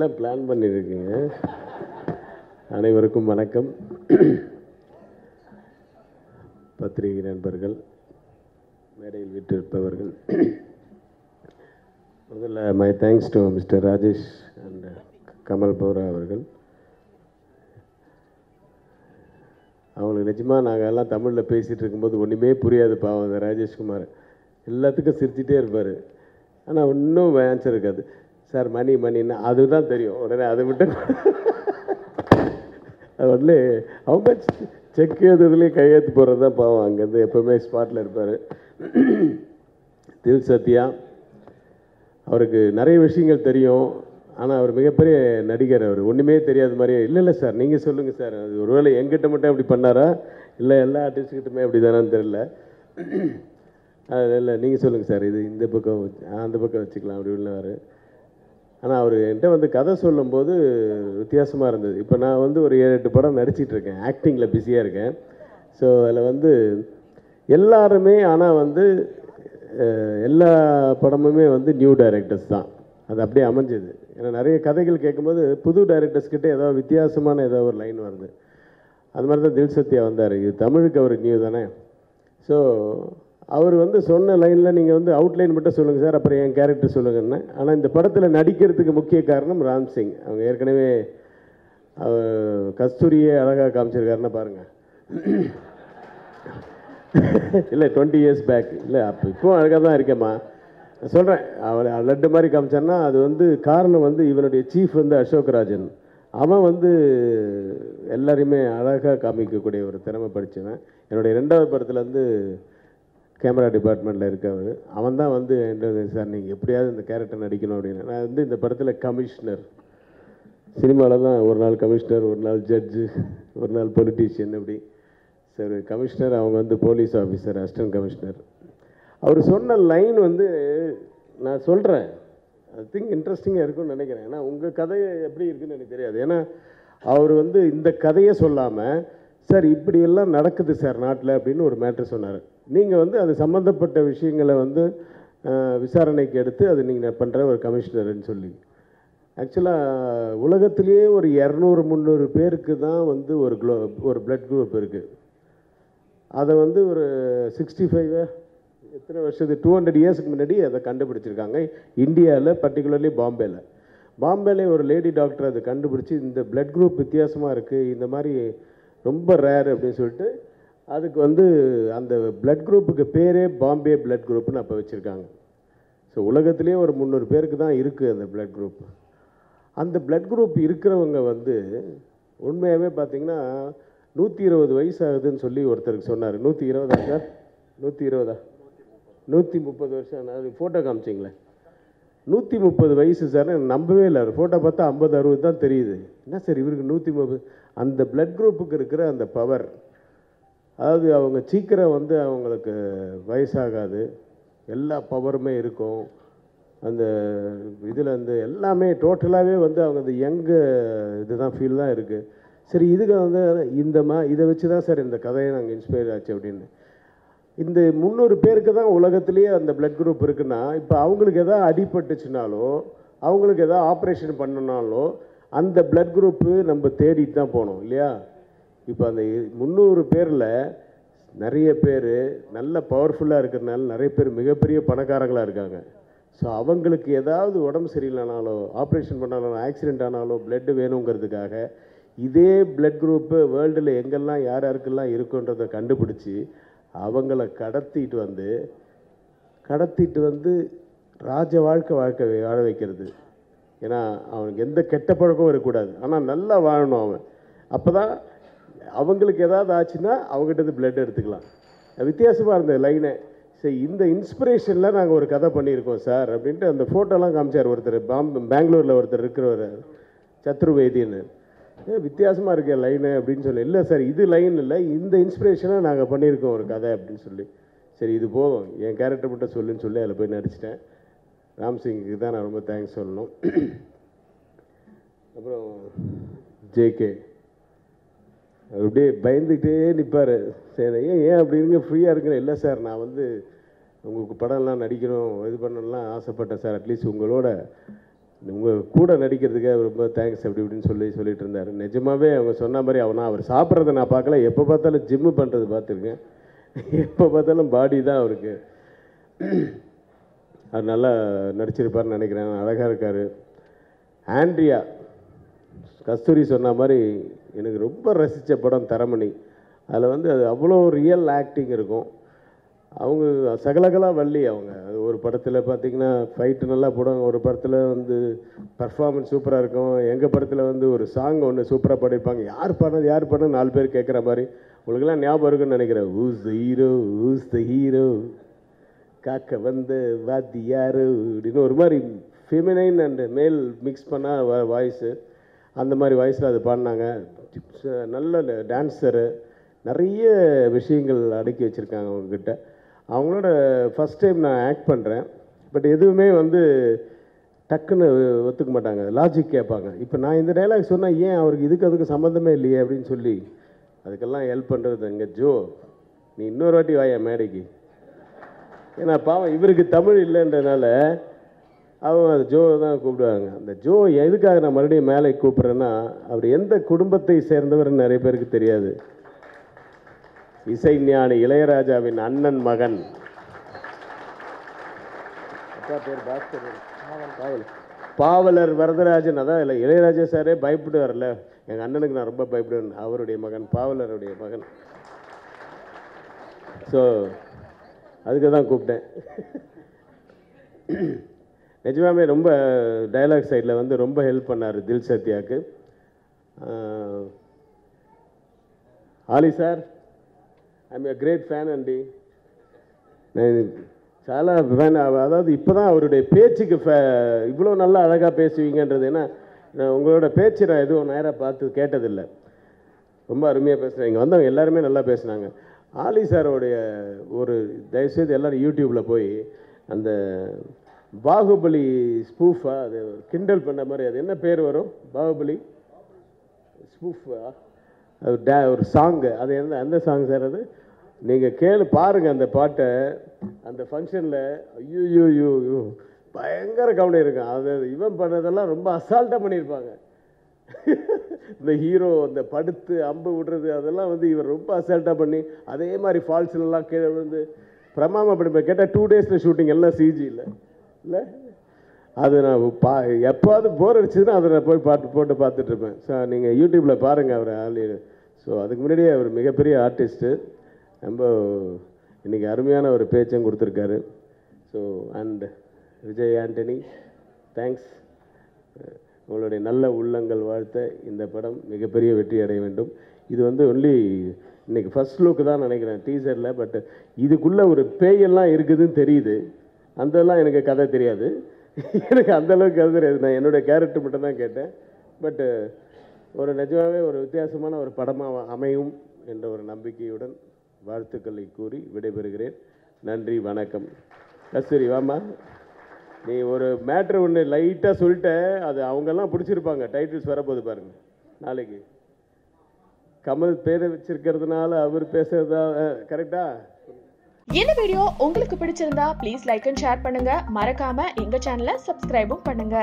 எல்லாம் பிளான் பண்ணியிருக்கீங்க. அனைவருக்கும் வணக்கம். பத்திரிகை நண்பர்கள், மேடையில் வீட்டிருப்பவர்கள், முதல்ல my thanks to mister Rajesh and Kamal Bora அவர்கள். அவங்களுக்கு நிஜமாக நாங்கள் எல்லாம் தமிழில் பேசிகிட்டு இருக்கும்போது ஒன்றுமே புரியாது பாவம் அந்த ராஜேஷ்குமார். எல்லாத்துக்கும் சிரிச்சிட்டே இருப்பார். ஆனால் இன்னும் ஆன்சர் இருக்காது. சார் மணின்னா அதுதான் தெரியும். உடனே அதை விட்டு அது உடனே அவங்க செக் எழுதுறதுலேயே கையெழுத்து போடுறது தான் பாவம். அங்கேருந்து எப்போவுமே ஸ்பாட்டில் இருப்பார். தில் சத்யா அவருக்கு நிறைய விஷயங்கள் தெரியும். ஆனால் அவர் மிகப்பெரிய நடிகர். அவர் ஒன்றுமே தெரியாத மாதிரியே இல்லை சார் நீங்கள் சொல்லுங்கள் சார். அது ஒருவேளை எங்கிட்ட மட்டும் அப்படி பண்ணாரா இல்லை எல்லா ஆர்டிஸ்ட்கிட்டுமே அப்படி தானான்னு தெரில. இல்லை நீங்கள் சொல்லுங்கள் சார், இது இந்த பக்கம் அந்த பக்கம் வச்சுக்கலாம் அப்படி உள்ளவார். ஆனால் அவர் என்கிட்ட வந்து கதை சொல்லும்போது வித்தியாசமாக இருந்தது. இப்போ நான் வந்து ஒரு 7-8 படம் நடிச்சிட்ருக்கேன், ஆக்டிங்கில் பிஸியாக இருக்கேன். ஸோ அதில் வந்து எல்லாருமே ஆனால் வந்து எல்லா படமுமே வந்து நியூ டைரக்டர்ஸ் தான். அது அப்படியே அமைஞ்சது. ஏன்னா நிறைய கதைகள் கேட்கும்போது புது டைரக்டர்ஸ்கிட்ட ஏதோ வித்தியாசமான ஏதோ ஒரு லைன் வருது. அது மாதிரி தான் தில் சத்யா வந்தார். இது தமிழுக்கு அவர் நியூ தானே. ஸோ அவர் வந்து சொன்ன லைனில் நீங்கள் வந்து அவுட்லைன் மட்டும் சொல்லுங்கள் சார், அப்புறம் என் கேரக்டர் சொல்லுங்கன்னு. ஆனால் இந்த படத்தில் நடிக்கிறதுக்கு முக்கிய காரணம் ராம் சிங். அவங்க ஏற்கனவே அவர் கஸ்தூரியே அழகாக காமிச்சிருக்காருன்னு பாருங்கள். இல்லை 20 years பேக் இல்லை, அப்போ இப்போவும் அழகாக தான் இருக்கேம்மா. நான் சொல்கிறேன், அவளை லட்டு மாதிரி காமிச்சான்னா அது வந்து காரணம் வந்து இவனுடைய சீஃப் வந்து அசோக் ராஜன். அவன் வந்து எல்லாரையுமே அழகாக காமிக்கக்கூடிய ஒரு திறமை படித்தவன். என்னுடைய 2வது படத்தில் வந்து கேமரா டிபார்ட்மெண்ட்டில் இருக்கவர். அவன் தான் வந்து சார் நீங்கள் எப்படியாவது இந்த கேரக்டர் நடிக்கணும் அப்படின்னு. நான் வந்து இந்த படத்தில் கமிஷனர், சினிமாவில் தான் ஒரு நாள் கமிஷனர், ஒரு நாள் ஜட்ஜு, ஒரு நாள் பொலிட்டீஷியன். அப்படி சார் கமிஷனர், அவங்க வந்து போலீஸ் ஆஃபீஸர், அசிஸ்டன்ட் கமிஷனர். அவர் சொன்ன லைன் வந்து நான் சொல்கிறேன், ஐ திங்க் இன்ட்ரெஸ்டிங்காக இருக்குன்னு நினைக்கிறேன். ஏன்னா உங்கள் கதை எப்படி இருக்குன்னு எனக்கு தெரியாது. ஏன்னா அவர் வந்து இந்த கதையை சொல்லாமல் சார் இப்படியெல்லாம் நடக்குது சார் நாட்டில் அப்படின்னு ஒரு மேட்ரு சொன்னார். நீங்கள் வந்து அது சம்மந்தப்பட்ட விஷயங்களை வந்து விசாரணைக்கு எடுத்து அது நீங்கள் பண்ணுற ஒரு கமிஷனர்னு சொல்லி. ஆக்சுவலாக உலகத்திலேயே ஒரு 200-300 பேருக்கு தான் வந்து ஒரு பிளட் குரூப் இருக்குது. அதை வந்து ஒரு 65 எத்தனை வருஷத்துக்கு 200 இயர்ஸுக்கு முன்னாடி அதை கண்டுபிடிச்சிருக்காங்க இந்தியாவில், பர்டிகுலர்லி பாம்பேல ஒரு லேடி டாக்டர் அதை கண்டுபிடிச்சி இந்த பிளட் குரூப் வித்தியாசமாக இருக்குது, இந்த மாதிரி ரொம்ப ரேர் அப்படின்னு சொல்லிட்டு அதுக்கு வந்து அந்த பிளட் குரூப்புக்கு பேரே பாம்பே பிளட் குரூப்னு அப்போ வச்சுருக்காங்க. ஸோ உலகத்துலேயே ஒரு 300 பேருக்கு தான் இருக்குது அந்த பிளட் குரூப். அந்த பிளட் குரூப் இருக்கிறவங்க வந்து உண்மையாகவே பார்த்திங்கன்னா 120 வயசு ஆகுதுன்னு சொல்லி ஒருத்தருக்கு சொன்னார். 120 சார், 120 130 வருஷம். அது ஃபோட்டோ காமிச்சிங்களே, 130 வயசு சார். நம்பவே இல்லை. அவர் ஃபோட்டோ பார்த்தா 50-60 தான் தெரியுது. என்ன சார் இவருக்கு 130? அந்த பிளட் குரூப்புக்கு இருக்கிற அந்த பவர், அதாவது அவங்க சீக்கிரம் வந்து அவங்களுக்கு வயசாகாது, எல்லா பவருமே இருக்கும். அந்த இதில் வந்து எல்லாமே டோட்டலாகவே வந்து அவங்க அந்த யங்கு இதுதான் ஃபீல் தான் இருக்குது. சரி இதுக்கு வந்து இதை வச்சு தான் சார் இந்த கதையை நாங்கள் இன்ஸ்பயர் ஆச்சு அப்படின்னு. இந்த 300 பேருக்கு தான் உலகத்துலேயே அந்த பிளட் குரூப் இருக்குன்னா, இப்போ அவங்களுக்கு எதாவது அடிபட்டுச்சுனாலோ அவங்களுக்கு எதாவது ஆப்ரேஷன் பண்ணனாலோ அந்த பிளட் குரூப்பு நம்ம தேடிட்டு தான் போகணும் இல்லையா? இப்போ அந்த 300 பேரில் நிறைய பேர் நல்ல பவர்ஃபுல்லாக இருக்கிறதுனால நிறைய பேர் மிகப்பெரிய பணக்காரங்களாக இருக்காங்க. ஸோ அவங்களுக்கு ஏதாவது உடம்பு சரியில்லைனாலோ ஆப்ரேஷன் பண்ணாலும் ஆக்சிடெண்ட் ஆனாலோ பிளட்டு வேணுங்கிறதுக்காக இதே பிளட் குரூப்பு வேர்ல்டில் எங்கெல்லாம் யார் யாருக்கெல்லாம் இருக்குன்றதை கண்டுபிடிச்சி அவங்கள கடத்திட்டு வந்து ராஜ வாழ்க்கை வாழ வைக்கிறது. ஏன்னா அவனுக்கு எந்த கெட்ட பழக்கமும் இருக்கக்கூடாது, ஆனால் நல்லா வாழணும் அவன். அப்போ தான் அவங்களுக்கு ஏதாவது ஆச்சுன்னா அவங்ககிட்ட பிளட் எடுத்துக்கலாம். வித்தியாசமாக இருந்தது லைனை. சரி இந்த இன்ஸ்பிரேஷனில் நாங்கள் ஒரு கதை பண்ணியிருக்கோம் சார் அப்படின்ட்டு அந்த ஃபோட்டோலாம் காமிச்சார் ஒருத்தர். பெங்களூரில் ஒருத்தர் இருக்கிறவர் சத்ருவேதின்னு. வித்தியாசமாக இருக்க லைனு அப்படின்னு சொல்லி. இல்லை சார் இது லைன் இல்லை, இந்த இன்ஸ்பிரேஷனாக நாங்கள் பண்ணியிருக்கோம் ஒரு கதை அப்படின்னு சொல்லி. சரி இது போதும், என் கேரக்டர் மட்டும் சொல்லுன்னு சொல்லி அதில் போய் நடிச்சிட்டேன். ராம்சிங்க்கு தான் நான் ரொம்ப தேங்க்ஸ் சொல்லணும். அப்புறம் ஜேகே அப்படியே பயந்துக்கிட்டே நிற்பார். சரி ஏன் அப்படிங்க ஃப்ரீயாக இருக்கிறேன். இல்லை சார் நான் வந்து உங்களுக்கு படம்லாம் நடிக்கணும் இது பண்ணணும்லாம் ஆசைப்பட்டேன் சார், அட்லீஸ்ட் உங்களோட உங்கள் கூட நடிக்கிறதுக்கு ரொம்ப தேங்க்ஸ் அப்படி இப்படின்னு சொல்லிட்டு இருந்தார். நிஜமாகவே அவங்க சொன்ன மாதிரி அவர் சாப்பிட்றத நான் பார்க்கல. எப்போ பார்த்தாலும் ஜிம்மு பண்ணுறது பார்த்துருக்கேன். எப்போ பார்த்தாலும் பாடி தான் அவருக்கு. அவர் நல்லா நடிச்சிருப்பார்னு நினைக்கிறேன். அழகாக இருக்கார். ஆண்ட்ரியா கஸ்தூரி சொன்ன மாதிரி எனக்கு ரொம்ப ரசித்த படம் தரமணி. அதில் அது அவ்வளோ ரியல் ஆக்டிங் இருக்கும். அவங்க சகலகலா வள்ளி. அவங்க அது ஒரு படத்தில் பார்த்திங்கன்னா ஃபைட்டு நல்லா போடுவாங்க, ஒரு படத்தில் பர்ஃபார்மன்ஸ் சூப்பராக இருக்கும், எங்கள் படத்தில் ஒரு சாங் ஒன்று சூப்பராக பாடியிருப்பாங்க. யார் பண்ணது 4 பேர் கேட்குற மாதிரி. உங்களுக்கெல்லாம் ஞாபகம் இருக்குன்னு நினைக்கிறேன். ஊஸ் த ஹீரோ காக்க வாத்தியாரு அப்படின்னு ஒரு மாதிரி ஃபெமினைன் அண்ட் மேல் மிக்ஸ் பண்ணால் வாய்ஸு. அந்த மாதிரி வாய்ஸில் அது பாடினாங்க. நல்ல டான்ஸரு. நிறைய விஷயங்கள் அடக்கி வச்சுருக்காங்க அவங்கக்கிட்ட. அவங்களோட ஃபஸ்ட் டைம் நான் ஆக்ட் பண்ணுறேன். பட் எதுவுமே டக்குன்னு ஒத்துக்க மாட்டாங்க, லாஜிக் கேட்பாங்க. இப்போ நான் இந்த டைலாக் சொன்னால் ஏன் அவருக்கு அதுக்கு சம்மந்தமே இல்லையே அப்படின்னு சொல்லி அதுக்கெல்லாம் ஹெல்ப் பண்ணுறது எங்கள் ஜோ. நீ இன்னொரு வாட்டி வாயா மேடைக்கு. ஏன்னா பாவம் இவருக்கு தமிழ் இல்லைன்றதுனால அவங்க ஜோ தான் கூப்பிடுவாங்க. அந்த ஜோ எதுக்காக நான் மறுபடியும் மேலே கூப்பிட்றேன்னா, அவர் எந்த குடும்பத்தை சேர்ந்தவர்னு நிறைய பேருக்கு தெரியாது. இசைஞானி இளையராஜாவின் அண்ணன் மகன். அப்பா பேர் பாஸ்கர். பாவலர் வரதராஜன். அதான் இல்லை, இளையராஜா சாரே பயப்படுவார்ல, எங்கள் அண்ணனுக்கு நான் ரொம்ப பயப்படுவேன். அவருடைய மகன், பாவலருடைய மகன். ஸோ அதுக்கு தான் கூப்பிட்டேன். நிஜமாவே ரொம்ப டைலாக் சைடில் ரொம்ப ஹெல்ப் பண்ணார் தில் சத்யாவுக்கு. Ali sir, I'm a great fan அண்டி. చాలా ஃபேன். அதாவது இப்போ தான் அவருடைய பேச்சுக்கு இவ்வளோ நல்லா அழகாக பேசுவீங்கன்றது. ஏன்னா உங்களோட பேச்சு நான் எதுவும் நேராக பார்த்து கேட்டதில்லை. ரொம்ப அருமையாக பேசுகிறேன். இங்கே வந்தவங்க எல்லாருமே நல்லா பேசுனாங்க. ஆலி சாரோடைய தயவுசெய்து எல்லோரும் யூடியூப்பில் போய் அந்த பாகுபலி ஸ்பூஃபா, அது கிண்டல் பண்ண மாதிரி, அது என்ன பேர் வரும், பாகுபலி ஸ்பூஃபா, ஒரு சாங்கு, அது அந்த சாங் சார். அது நீங்கள் பாருங்கள் அந்த பாட்டை. அந்த ஃபங்க்ஷனில் ஐயோ பயங்கர கவனம் இருக்கும். அது இவன் பண்ணதெல்லாம் ரொம்ப அசால்ட்டாக பண்ணியிருப்பாங்க. இந்த ஹீரோ அந்த படுத்து அம்பு விடுறது அதெல்லாம் இவர் ரொம்ப அசால்ட்டாக பண்ணி, அதே மாதிரி ஃபால்ஸ்லாம் கீழே பிரமாமா பண்ணி கேட்டால் 2 டேஸில் ஷூட்டிங், எல்லாம் சிஜி இல்லை. அது நான் எப்போது போர் அடிச்சதுன்னா அதை நான் போய் போட்டு பார்த்துட்ருப்பேன். ஸோ நீங்கள் யூடியூப்பில் பாருங்கள் அவர் ஆளு. ஸோ அதுக்கு முன்னாடியே அவர் மிகப்பெரிய ஆர்டிஸ்ட்டு. ரொம்ப இன்றைக்கி அருமையான ஒரு பேச்சும் கொடுத்துருக்காரு. So and Vijay Antony, thanks. உங்களுடைய நல்ல உள்ளங்கள் வாழ்த்த இந்த படம் மிகப்பெரிய வெற்றி அடைய வேண்டும். இது ஒன்லி இன்றைக்கி ஃபஸ்ட் லுக்கு தான் நினைக்கிறேன் டீசரில். பட் இதுக்குள்ளே ஒரு பேயெல்லாம் இருக்குதுன்னு தெரியுது. அதெல்லாம் எனக்கு கதை தெரியாது. எனக்கு அந்தளவுக்கு கதை தெரியாது. நான் என்னுடைய கேரக்டர் மட்டும் தான் கேட்டேன். பட்டு நிஜமாகவே ஒரு வித்தியாசமான ஒரு படமாக அமையும் என்ற ஒரு நம்பிக்கையுடன் வாழ்த்துக்களை கூறி விடைபெறுகிறேன். நன்றி, வணக்கம். கஸ்தூரி வாமா, நீ ஒரு மேட்ரு ஒன்று லைட்டாக சொல்லிட்ட, அது அவங்கெல்லாம் பிடிச்சிருப்பாங்க. டைட்டில்ஸ் வரப்போகுது பாருங்கள் நாளைக்கு. கமல் பேரை வச்சிருக்கிறதுனால அவர் பேசுறதா கரெக்டா? இந்த வீடியோ உங்களுக்கு பிடிச்சிருந்தா ப்ளீஸ் லைக் அண்ட் ஷேர் பண்ணுங்க. மறக்காம எங்க சேனலை சப்ஸ்கிரைபும் பண்ணுங்க.